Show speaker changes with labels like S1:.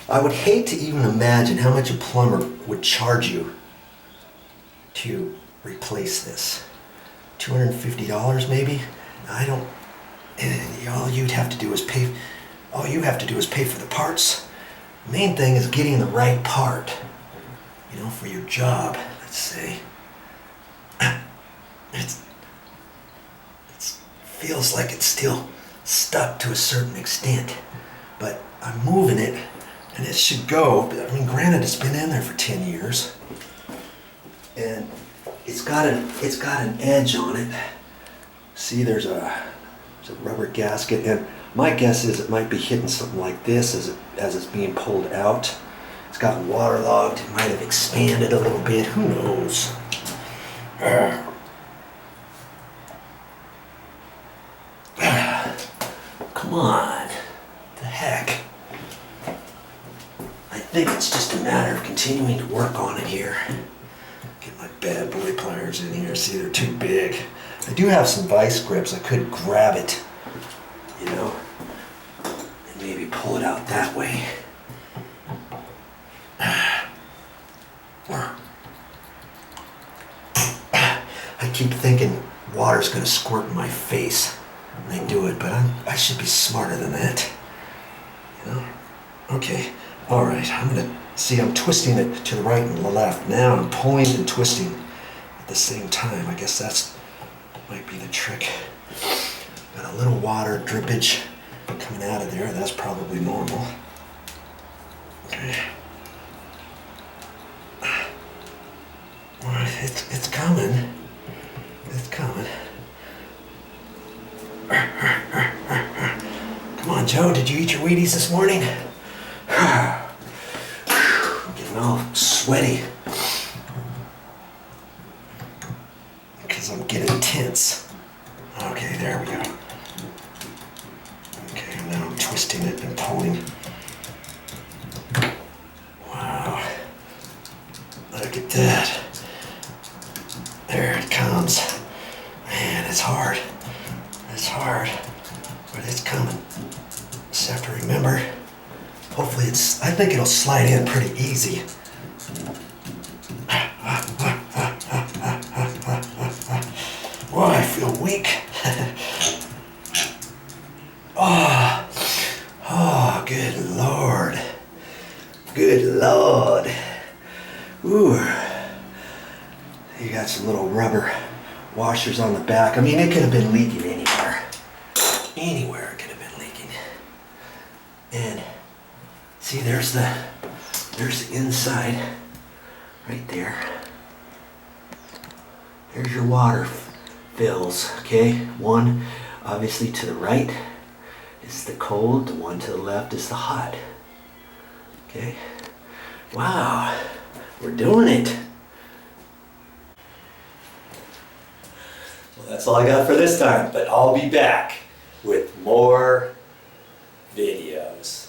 S1: I would hate to even imagine how much a plumber would charge you to replace this. $250 maybe? I don't, and all you'd have to do is pay, all you have to do is pay for the parts. The main thing is getting the right part, you know, for your job, let's say. It feels like it's still stuck to a certain extent, but I'm moving it and it should go. I mean, granted, it's been in there for 10 years and it's got an edge on it. See, there's a rubber gasket, and my guess is it might be hitting something like this as it's being pulled out. It's gotten waterlogged. It might have expanded a little bit. Who knows? Come on. The heck? I think it's just a matter of continuing to work on it here. Get my bad boy pliers in here. See, they're too big. I do have some vice grips. I could grab it, you know, and maybe pull it out that way. I keep thinking water's gonna squirt in my face when I do it, but I should be smarter than that, you know? Okay, all right, I'm twisting it to the right and the left. Now I'm pulling and twisting at the same time. I guess that's might be the trick. Got a little water drippage coming out of there. That's probably normal. Okay. Well, it's coming. It's coming. Come on, Joe. Did you eat your Wheaties this morning? I'm getting all sweaty. I'm getting tense. Okay, there we go. Okay, now I'm twisting it and pulling. Wow. Look at that. There it comes. Man, it's hard. It's hard. But it's coming. Just have to remember. Hopefully I think it'll slide in pretty easy. Boy, I feel weak. Oh, good Lord. Good Lord. Ooh. You got some little rubber washers on the back. I mean, it could have been leaking anywhere. Anywhere it could have been leaking. And see, there's the inside right there. There's your water fills, okay? One, obviously to the right is the cold, the one to the left is the hot, okay? Wow, we're doing it. Well, that's all I got for this time, but I'll be back with more videos.